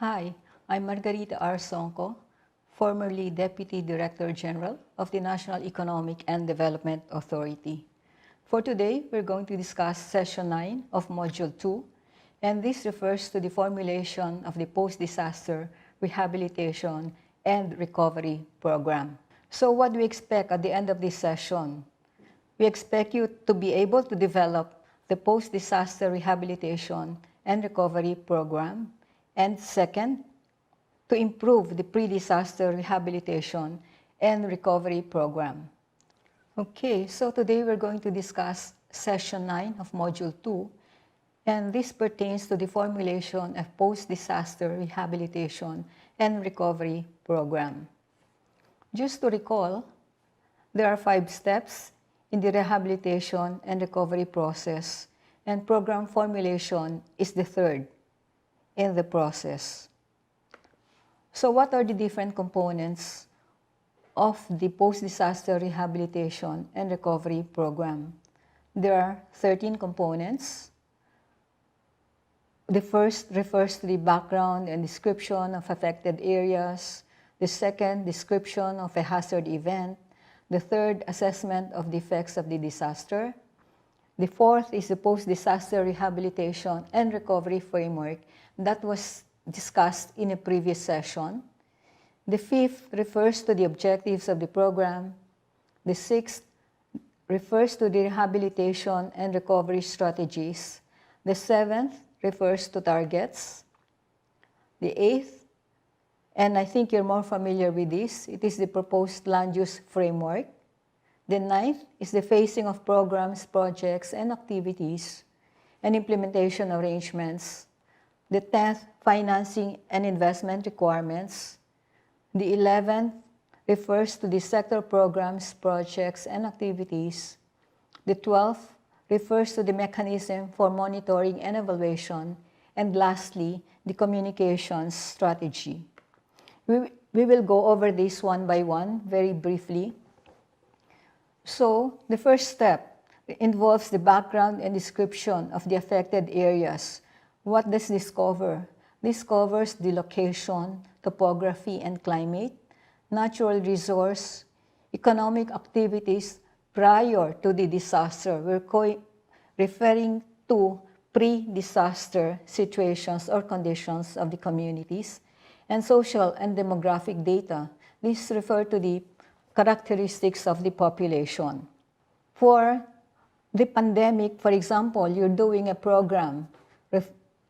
Hi, I'm Margarita R. Sonko, formerly Deputy Director General of the National Economic and Development Authority. For today, we're going to discuss Session 9 of Module 2, and this refers to the formulation of the Post-Disaster Rehabilitation and Recovery Program. So what do we expect at the end of this session? We expect you to be able to develop the Post-Disaster Rehabilitation and Recovery Program, and second, to improve the Pre-Disaster Rehabilitation and Recovery Program. Okay, so today we're going to discuss Session 9 of Module 2, and this pertains to the formulation of Post-Disaster Rehabilitation and Recovery Program. Just to recall, there are 5 steps in the rehabilitation and recovery process, and program formulation is the third in the process. So what are the different components of the post-disaster rehabilitation and recovery program? There are 13 components. The first refers to the background and description of affected areas. The second, description of a hazard event. The third, assessment of the effects of the disaster. The fourth is the post-disaster rehabilitation and recovery framework that was discussed in a previous session. The fifth refers to the objectives of the program. The sixth refers to the rehabilitation and recovery strategies. The seventh refers to targets. The eighth, and I think you're more familiar with this, it is the proposed land use framework. The ninth is the phasing of programs, projects, and activities, and implementation arrangements. The 10th, financing and investment requirements. The 11th refers to the sector programs, projects, and activities. The 12th refers to the mechanism for monitoring and evaluation. And lastly, the communications strategy. We will go over this one by one very briefly. So the first step involves the background and description of the affected areas. What does this cover? This covers the location, topography and climate, natural resource, economic activities prior to the disaster. We're referring to pre-disaster situations or conditions of the communities, and social and demographic data. These refer to the characteristics of the population. For the pandemic, for example, you're doing a program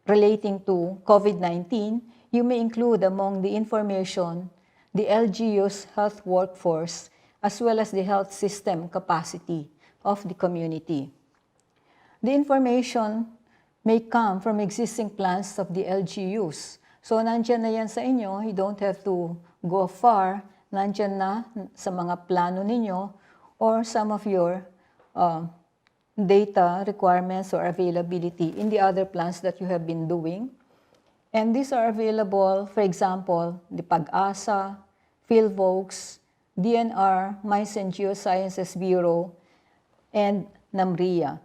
relating to COVID-19, you may include among the information the LGU's health workforce as well as the health system capacity of the community. The information may come from existing plans of the LGUs. So nandyan na yan sa inyo, you don't have to go far, nandyan na sa mga plano ninyo or some of your data requirements or availability in the other plans that you have been doing. And these are available, for example, the Pag-asa, PhilVolks, DNR, Mines and Geosciences Bureau, and NAMRIA.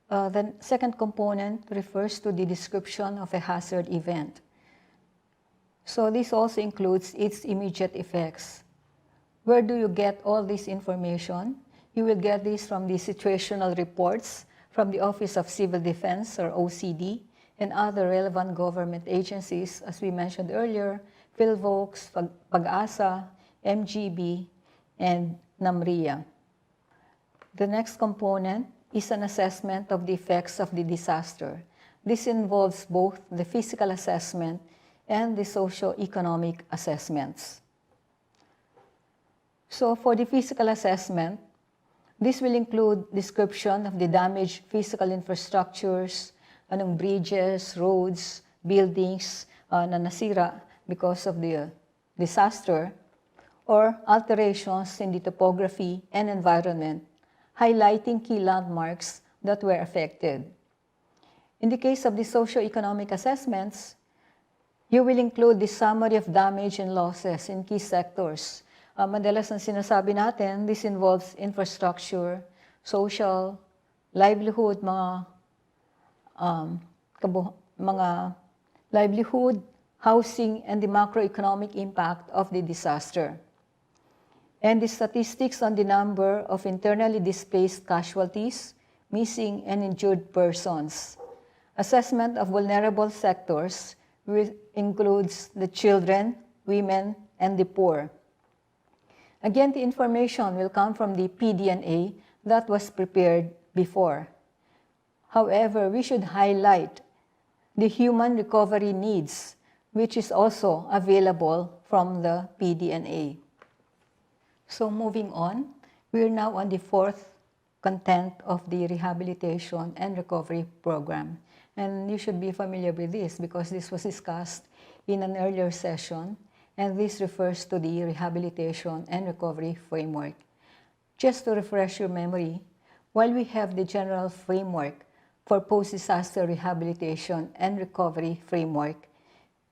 The second component refers to the description of a hazard event. So this also includes its immediate effects. Where do you get all this information? You will get this from the situational reports from the Office of Civil Defense, or OCD, and other relevant government agencies, as we mentioned earlier, PhilVolks, Pag-asa, MGB, and NAMRIA. The next component is an assessment of the effects of the disaster. This involves both the physical assessment and the socio-economic assessments. So for the physical assessment, this will include description of the damaged physical infrastructures, anong bridges, roads, buildings na nasira because of the disaster, or alterations in the topography and environment, highlighting key landmarks that were affected. In the case of the socio-economic assessments, you will include the summary of damage and losses in key sectors. Madalas ang sinasabi natin, this involves infrastructure, social, livelihood, mga livelihood, housing, and the macroeconomic impact of the disaster, and the statistics on the number of internally displaced casualties, missing and injured persons. Assessment of vulnerable sectors, which includes the children, women, and the poor. Again, the information will come from the PDNA that was prepared before. However, we should highlight the human recovery needs, which is also available from the PDNA. So moving on, we're now on the fourth content of the Rehabilitation and Recovery Program. And you should be familiar with this because this was discussed in an earlier session, and this refers to the Rehabilitation and Recovery Framework. Just to refresh your memory, while we have the general framework for post-disaster rehabilitation and recovery framework,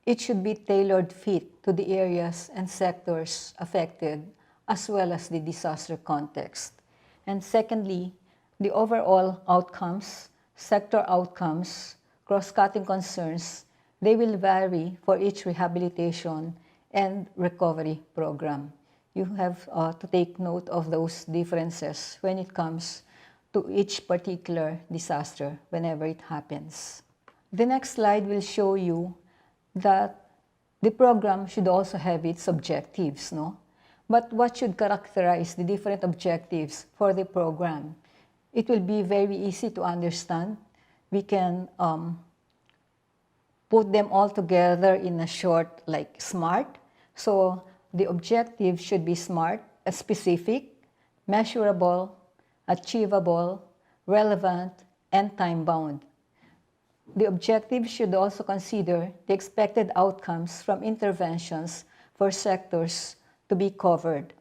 it should be tailored fit to the areas and sectors affected as well as the disaster context. And secondly, the overall outcomes, sector outcomes, cross-cutting concerns, they will vary for each rehabilitation and recovery program. You have to take note of those differences when it comes to each particular disaster whenever it happens. The next slide will show you that the program should also have its objectives, no? But what should characterize the different objectives for the program? It will be very easy to understand. We can put them all together in a short, like SMART. So the objective should be SMART, specific, measurable, achievable, relevant, and time-bound. The objective should also consider the expected outcomes from interventions for sectors to be covered.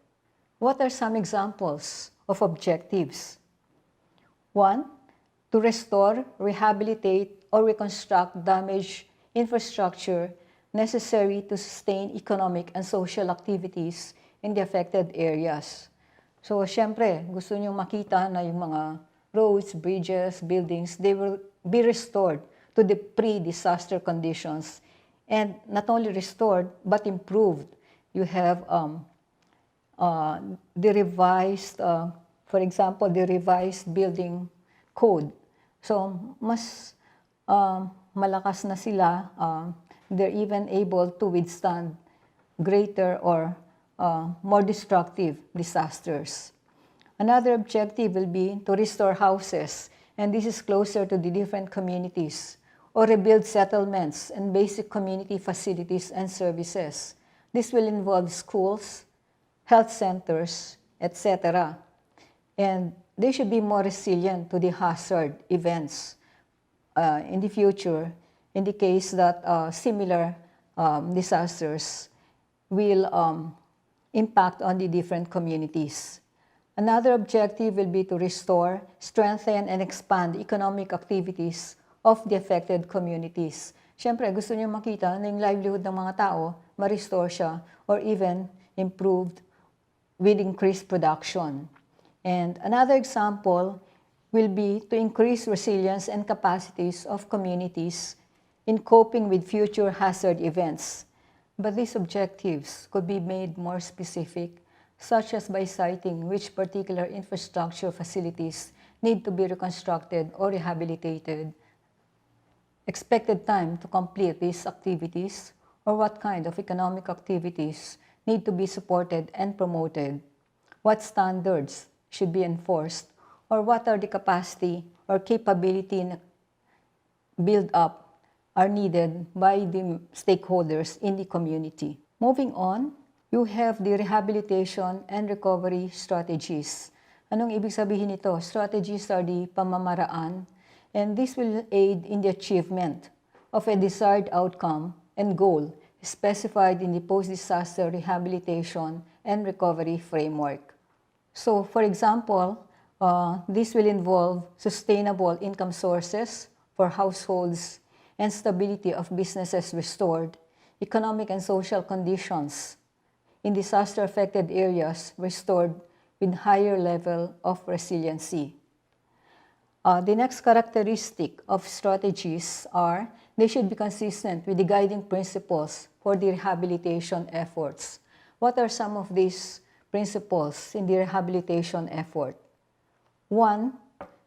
What are some examples of objectives? 1. To restore, rehabilitate, or reconstruct damaged infrastructure necessary to sustain economic and social activities in the affected areas. So, syempre, gusto nyo makita na yung mga roads, bridges, buildings, they will be restored to the pre-disaster conditions. And not only restored, but improved. You have the revised, for example, the revised building code. So, mas malakas na sila. They're even able to withstand greater or more destructive disasters. Another objective will be to restore houses, and this is closer to the different communities, or rebuild settlements and basic community facilities and services. This will involve schools, health centers, etc. And they should be more resilient to the hazard events in the future in the case that similar disasters will impact on the different communities. Another objective will be to restore, strengthen, and expand economic activities of the affected communities. Siyempre, gusto niyo makita na yung livelihood ng mga tao, ma-restore siya, or even improved with increased production. And another example will be to increase resilience and capacities of communities in coping with future hazard events. But these objectives could be made more specific, such as by citing which particular infrastructure facilities need to be reconstructed or rehabilitated, expected time to complete these activities, or what kind of economic activities need to be supported and promoted, what standards should be enforced, or what are the capacity or capability build-up are needed by the stakeholders in the community. Moving on, you have the rehabilitation and recovery strategies. Anong ibig sabihin nito? Strategies are the pamamaraan, and this will aid in the achievement of a desired outcome and goal specified in the post-disaster rehabilitation and recovery framework. So, for example, this will involve sustainable income sources for households and stability of businesses restored, economic and social conditions in disaster-affected areas restored with higher level of resiliency. The next characteristic of strategies are they should be consistent with the guiding principles for the rehabilitation efforts. What are some of these principles in the rehabilitation effort? One,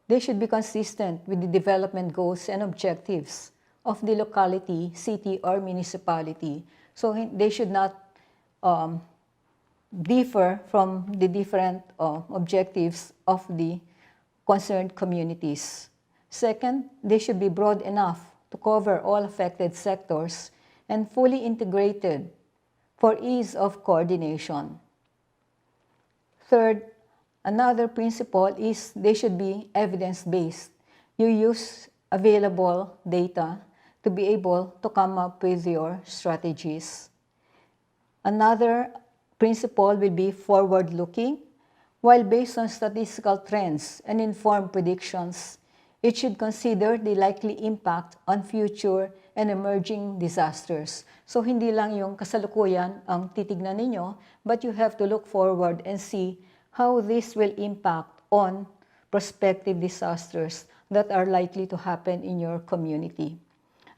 they should be consistent with the development goals and objectives of the locality, city, or municipality. So they should not differ from the different objectives of the concerned communities. Second, they should be broad enough to cover all affected sectors and fully integrated for ease of coordination. Third, another principle is they should be evidence-based. You use available data to be able to come up with your strategies. Another principle will be forward-looking. While based on statistical trends and informed predictions, it should consider the likely impact on future and emerging disasters. So hindi lang yung kasalukuyan ang titignan ninyo, but you have to look forward and see how this will impact on prospective disasters that are likely to happen in your community.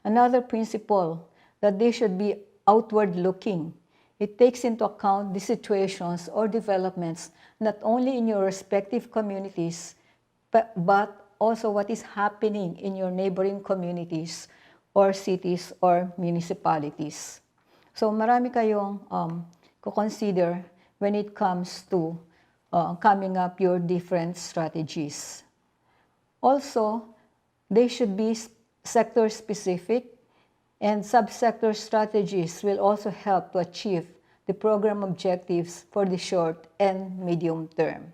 Another principle, that they should be outward-looking. It takes into account the situations or developments not only in your respective communities, but also what is happening in your neighboring communities or cities or municipalities. So marami kayong consider when it comes to coming up your different strategies. Also, they should be sector-specific, and subsector strategies will also help to achieve the program objectives for the short and medium term.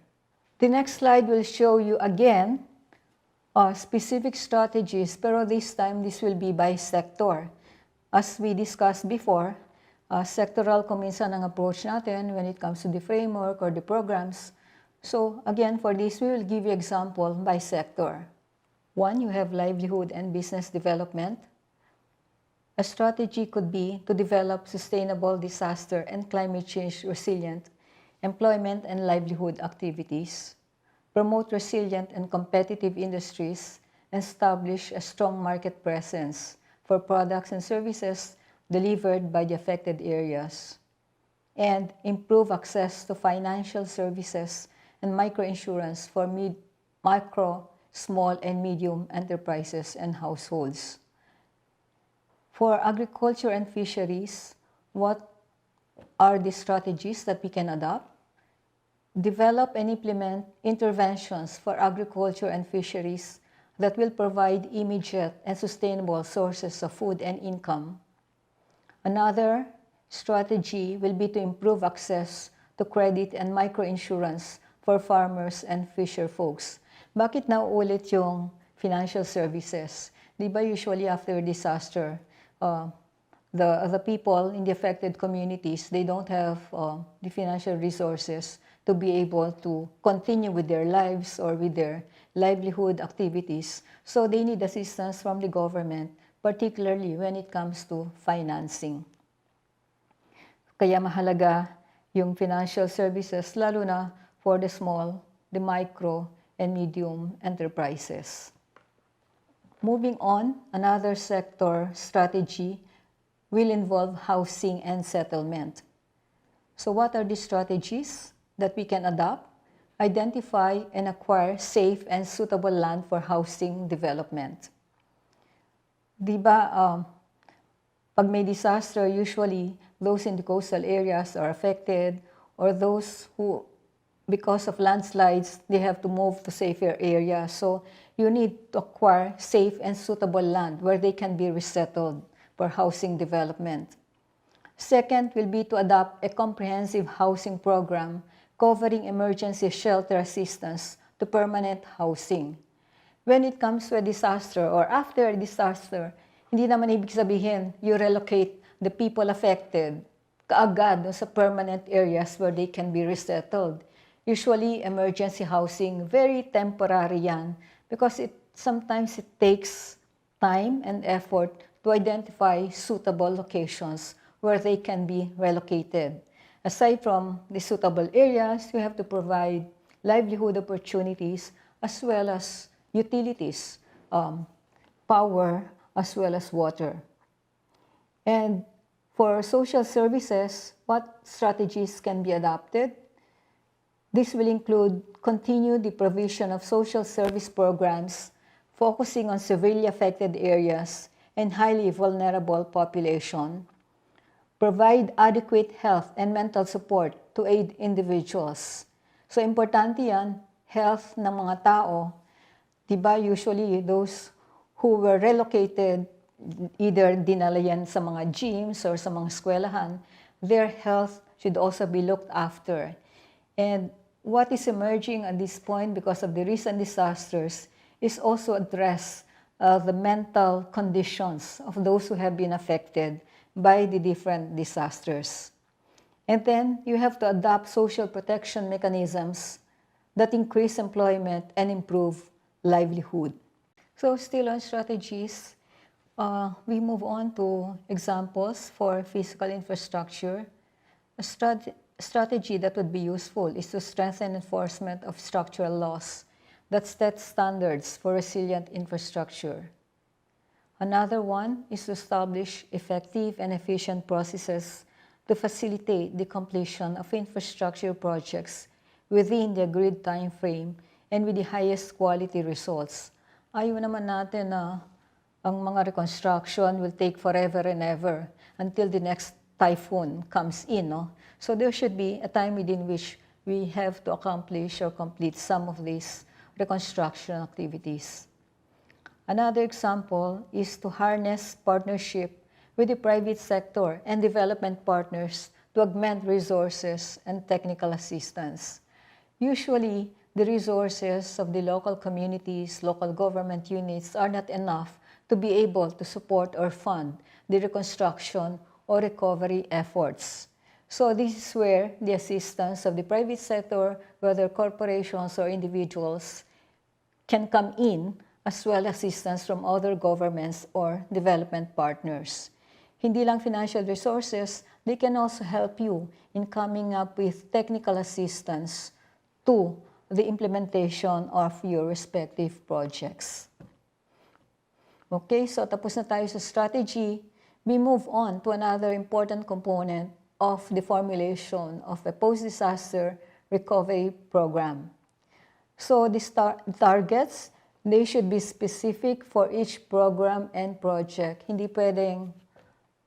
The next slide will show you again specific strategies, pero this time this will be by sector. As we discussed before, sectoral kuminsan ang approach natin when it comes to the framework or the programs. So again, for this, we will give you example by sector. One, you have livelihood and business development. A strategy could be to develop sustainable disaster and climate change resilient employment and livelihood activities, promote resilient and competitive industries, and establish a strong market presence for products and services delivered by the affected areas, and improve access to financial services and microinsurance for micro, small, and medium enterprises and households. For agriculture and fisheries, what are the strategies that we can adopt? Develop and implement interventions for agriculture and fisheries that will provide immediate and sustainable sources of food and income. Another strategy will be to improve access to credit and microinsurance for farmers and fisher folks. Bakit nauulit yung financial services? Di ba usually after disaster, the people in the affected communities, they don't have the financial resources to be able to continue with their lives or with their livelihood activities. So they need assistance from the government, particularly when it comes to financing. Kaya mahalaga yung financial services, lalo na for the small, the micro, and medium enterprises. Moving on, another sector strategy will involve housing and settlement. So what are the strategies that we can adopt? Identify and acquire safe and suitable land for housing development. Diba, pag may disaster, usually those in the coastal areas are affected, or those who, because of landslides, they have to move to safer areas. So you need to acquire safe and suitable land where they can be resettled for housing development. Second will be to adopt a comprehensive housing program covering emergency shelter assistance to permanent housing. When it comes to a disaster or after a disaster, hindi naman ibig sabihin you relocate the people affected kaagad sa permanent areas where they can be resettled. Usually, emergency housing, very temporary yan because sometimes it takes time and effort to identify suitable locations where they can be relocated. Aside from the suitable areas, you have to provide livelihood opportunities as well as utilities, power, as well as water. And for social services, what strategies can be adopted? This will include continue the provision of social service programs focusing on severely affected areas and highly vulnerable population, provide adequate health and mental support to aid individuals. So, importante yan, health ng mga tao. Diba, usually those who were relocated, either dinala yan sa mga gyms or sa mga eskwelahan, their health should also be looked after. And what is emerging at this point because of the recent disasters is also address the mental conditions of those who have been affected by the different disasters. And then you have to adopt social protection mechanisms that increase employment and improve livelihood. So still on strategies, we move on to examples for physical infrastructure. A strategy that would be useful is to strengthen enforcement of structural laws that set standards for resilient infrastructure. Another one is to establish effective and efficient processes to facilitate the completion of infrastructure projects within the agreed time frame and with the highest quality results. Ayaw naman natin na ang mga reconstruction will take forever and ever until the next typhoon comes in. No? So there should be a time within which we have to accomplish or complete some of these reconstruction activities. Another example is to harness partnership with the private sector and development partners to augment resources and technical assistance. Usually, the resources of the local communities, local government units are not enough to be able to support or fund the reconstruction or recovery efforts. So this is where the assistance of the private sector, whether corporations or individuals, can come in, as well as assistance from other governments or development partners. Hindi lang financial resources, they can also help you in coming up with technical assistance to the implementation of your respective projects. Okay, so tapos na tayo sa strategy. We move on to another important component of the formulation of a post-disaster recovery program. So the targets, they should be specific for each program and project. Hindi pwedeng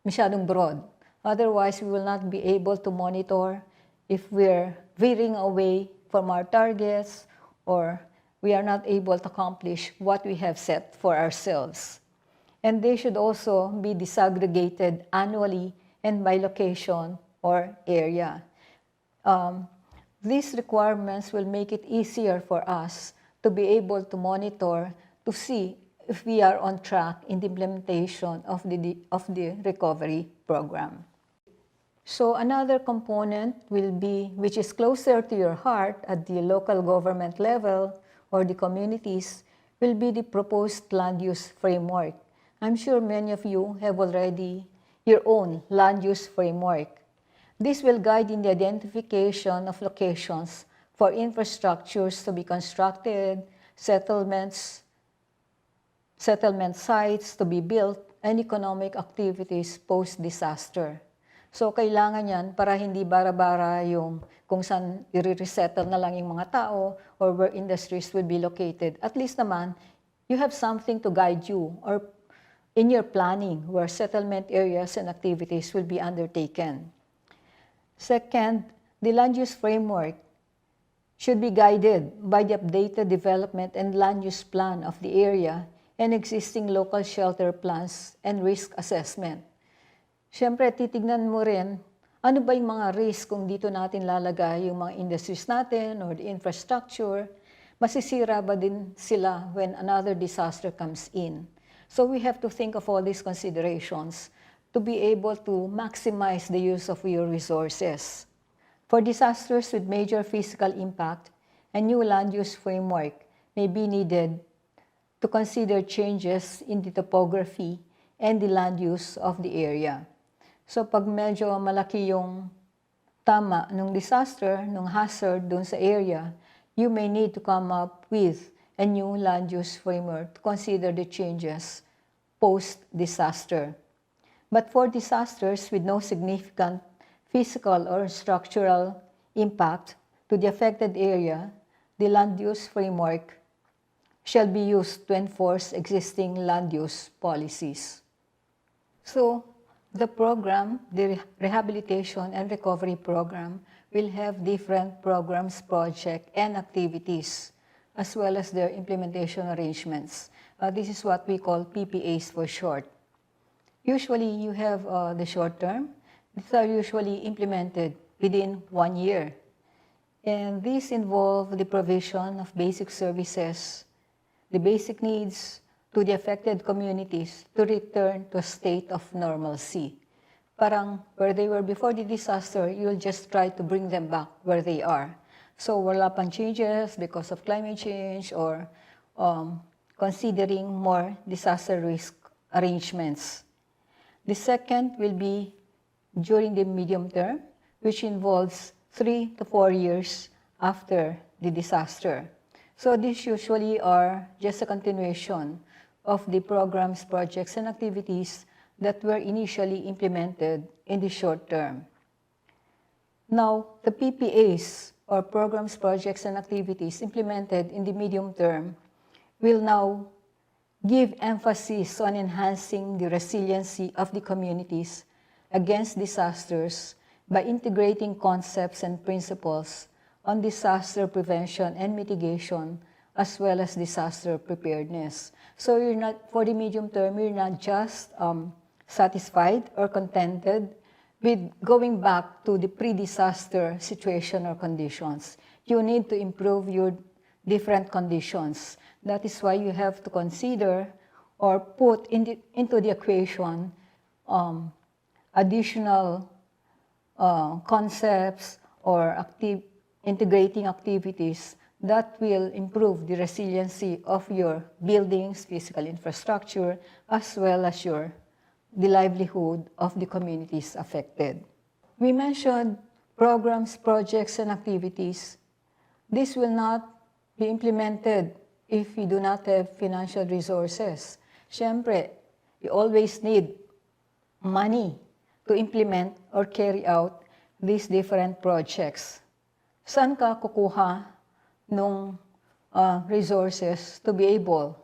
masyadong broad. Otherwise, we will not be able to monitor if we're veering away from our targets or we are not able to accomplish what we have set for ourselves. And they should also be disaggregated annually and by location or area. These requirements will make it easier for us to be able to monitor to see if we are on track in the implementation of the recovery program. So another component will be, which is closer to your heart at the local government level or the communities, will be the proposed land use framework. I'm sure many of you have already your own land use framework. This will guide in the identification of locations for infrastructures to be constructed, settlement sites to be built, and economic activities post-disaster. So kailangan yan para hindi bara-bara yung kung saan i-resettle na lang yung mga tao or where industries will be located. At least naman, you have something to guide you or in your planning where settlement areas and activities will be undertaken. Second, the land use framework should be guided by the updated development and land use plan of the area and existing local shelter plans and risk assessment. Siyempre, titignan mo rin, ano ba yung mga risk kung dito natin lalagay yung mga industries natin or the infrastructure, masisira ba din sila when another disaster comes in? So we have to think of all these considerations to be able to maximize the use of your resources. For disasters with major physical impact, a new land use framework may be needed to consider changes in the topography and the land use of the area. So pag medyo malaki yung tama ng disaster, ng hazard dun sa area, you may need to come up with a new land use framework to consider the changes post-disaster. But for disasters with no significant physical or structural impact to the affected area, the land use framework shall be used to enforce existing land use policies. So, the program, the Rehabilitation and Recovery Program, will have different programs, projects, and activities, as well as their implementation arrangements. This is what we call PPAs for short. Usually, you have the short term. These are usually implemented within 1 year. And these involve the provision of basic services, the basic needs to the affected communities to return to a state of normalcy. Parang where they were before the disaster, you'll just try to bring them back where they are. So wala pang changes because of climate change or considering more disaster risk arrangements. The second will be during the medium term, which involves 3 to 4 years after the disaster. So these usually are just a continuation of the programs, projects, and activities that were initially implemented in the short term. Now, the PPAs, or programs, projects, and activities implemented in the medium term will now give emphasis on enhancing the resiliency of the communities against disasters by integrating concepts and principles on disaster prevention and mitigation, as well as disaster preparedness. So you're not, for the medium term, you're not just satisfied or contented with going back to the pre-disaster situation or conditions. You need to improve your different conditions. That is why you have to consider or put into the equation additional concepts or integrating activities that will improve the resiliency of your buildings, physical infrastructure, as well as the livelihood of the communities affected. We mentioned programs, projects, and activities. This will not be implemented if you do not have financial resources. Siyempre, you always need money to implement or carry out these different projects. Saan ka kukuha ng resources to be able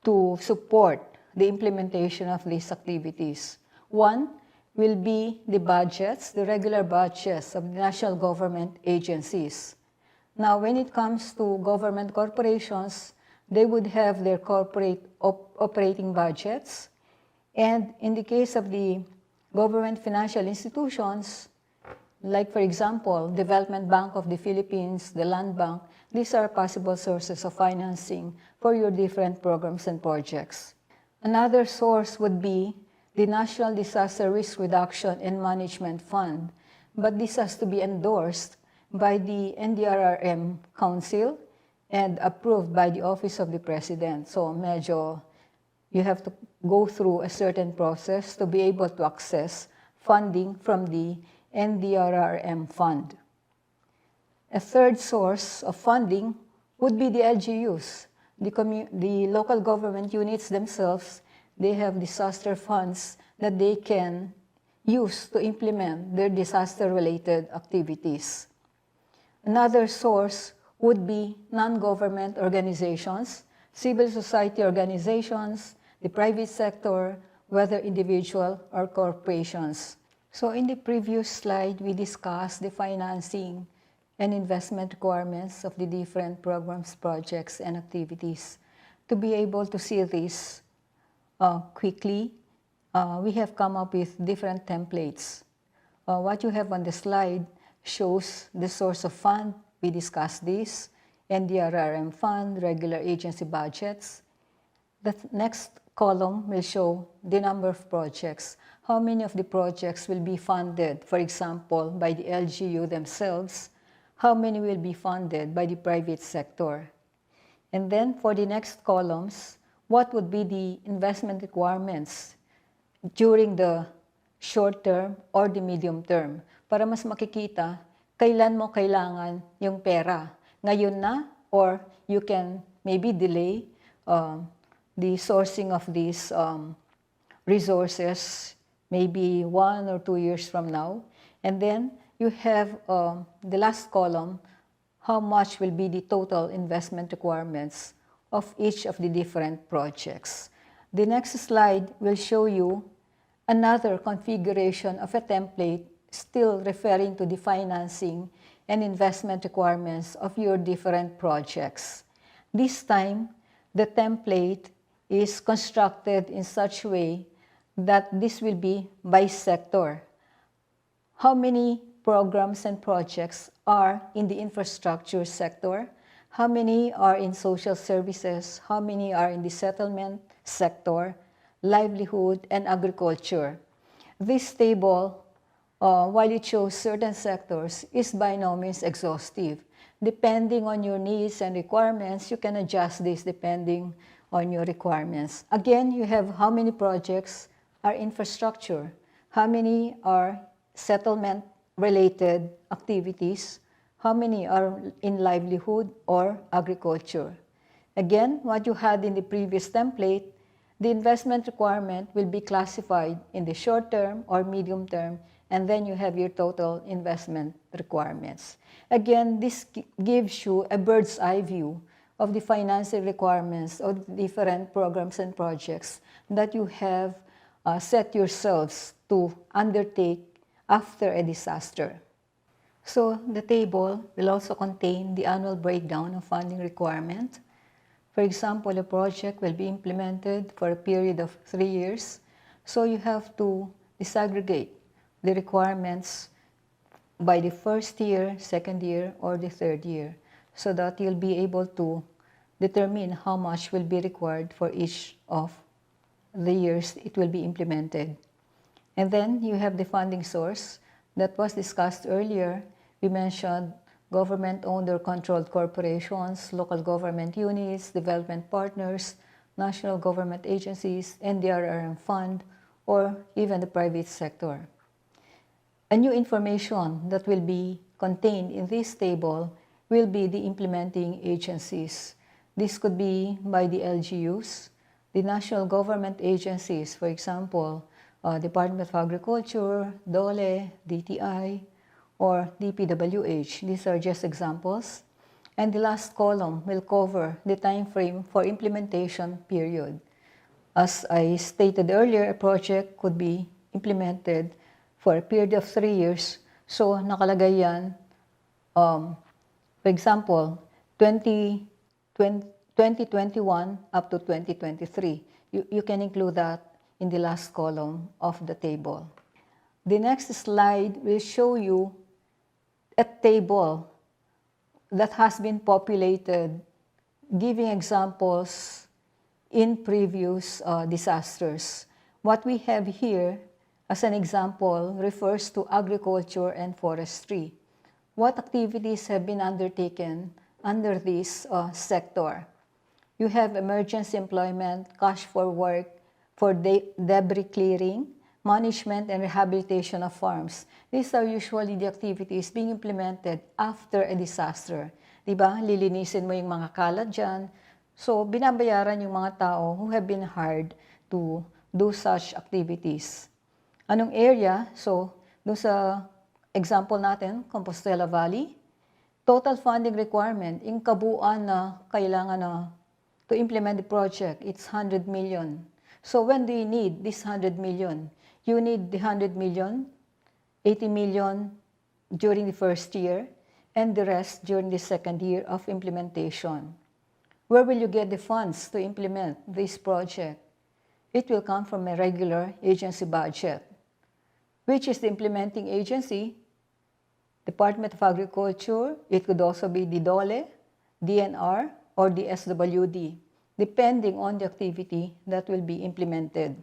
to support the implementation of these activities? One will be the budgets, the regular budgets of the national government agencies. Now, when it comes to government corporations, they would have their corporate operating budgets. And in the case of the government financial institutions, like for example, Development Bank of the Philippines, the Land Bank, these are possible sources of financing for your different programs and projects. Another source would be the National Disaster Risk Reduction and Management Fund, but this has to be endorsed by the NDRRM Council and approved by the Office of the President. So medyo you have to go through a certain process to be able to access funding from the NDRRM fund. A third source of funding would be the LGUs. The local government units themselves, they have disaster funds that they can use to implement their disaster-related activities. Another source would be non-government organizations, civil society organizations, the private sector, whether individual or corporations. So in the previous slide, we discussed the financing and investment requirements of the different programs, projects, and activities. To be able to see this quickly, we have come up with different templates. What you have on the slide shows the source of fund. We discussed this, NDRRM fund, regular agency budgets. The next column will show the number of projects. How many of the projects will be funded, for example, by the LGU themselves? How many will be funded by the private sector? And then for the next columns, what would be the investment requirements during the short term or the medium term? Para mas makikita, kailan mo kailangan yung pera. Ngayon na, or you can maybe delay the sourcing of these resources maybe 1 or 2 years from now. And then you have the last column, how much will be the total investment requirements of each of the different projects. The next slide will show you another configuration of a template still referring to the financing and investment requirements of your different projects. This time, the template is constructed in such a way that this will be by sector. How many programs and projects are in the infrastructure sector? How many are in social services? How many are in the settlement sector, livelihood, and agriculture? This table, while it shows certain sectors, is by no means exhaustive. Depending on your needs and requirements, you can adjust this depending on your requirements. Again, you have how many projects are infrastructure, how many are settlement-related activities, how many are in livelihood or agriculture. Again, what you had in the previous template, the investment requirement will be classified in the short term or medium term, and then you have your total investment requirements. Again, this gives you a bird's eye view of the financing requirements of different programs and projects that you have set yourselves to undertake after a disaster. So the table will also contain the annual breakdown of funding requirement. For example, a project will be implemented for a period of 3 years, so you have to disaggregate the requirements by the first year, second year, or the third year, so that you'll be able to determine how much will be required for each of the years it will be implemented. And then you have the funding source that was discussed earlier. We mentioned government-owned or controlled corporations, local government units, development partners, national government agencies, NDRRM fund, or even the private sector. A new information that will be contained in this table will be the implementing agencies. This could be by the LGUs, the national government agencies, for example, Department of Agriculture, DOLE, DTI, or DPWH. These are just examples. And the last column will cover the time frame for implementation period. As I stated earlier, a project could be implemented for a period of 3 years. So nakalagay yan, for example, 2021 up to 2023. You can include that in the last column of the table. The next slide will show you a table that has been populated giving examples in previous disasters. What we have here as an example refers to agriculture and forestry. What activities have been undertaken under this sector? You have emergency employment, cash for work, for debris clearing, management and rehabilitation of farms. These are usually the activities being implemented after a disaster. Diba? Lilinisin mo yung mga kalat dyan. So, binabayaran yung mga tao who have been hired to do such activities. Anong area? So, dun sa example natin, Compostela Valley, total funding requirement, yung kabuuan na kailangan na to implement the project, it's 100 million. So when do you need this 100 million? You need the 100 million, 80 million during the first year, and the rest during the second year of implementation. Where will you get the funds to implement this project? It will come from a regular agency budget. Which is the implementing agency? Department of Agriculture. It could also be the DOLE, DNR, or the SWD, depending on the activity that will be implemented.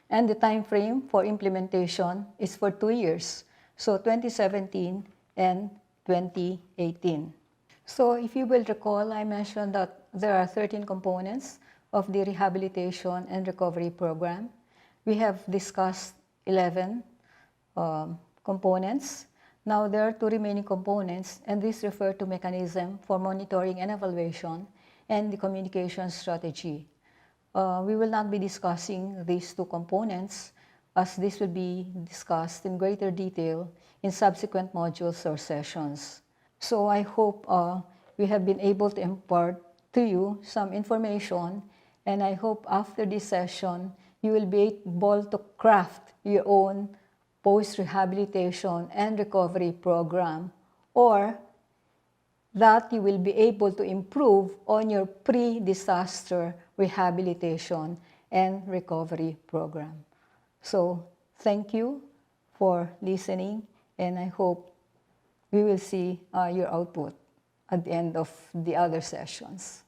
And the time frame for implementation is for 2 years, so 2017 and 2018. So if you will recall, I mentioned that there are 13 components of the Rehabilitation and Recovery Program. We have discussed 11 components. Now there are 2 remaining components, and these refer to mechanism for monitoring and evaluation and the communication strategy. we will not be discussing these two components, as this will be discussed in greater detail in subsequent modules or sessions. So I hope we have been able to impart to you some information, and I hope after this session you will be able to craft your own post-rehabilitation and recovery program, or that you will be able to improve on your pre-disaster rehabilitation and recovery program. So thank you for listening, and I hope we will see your output at the end of the other sessions.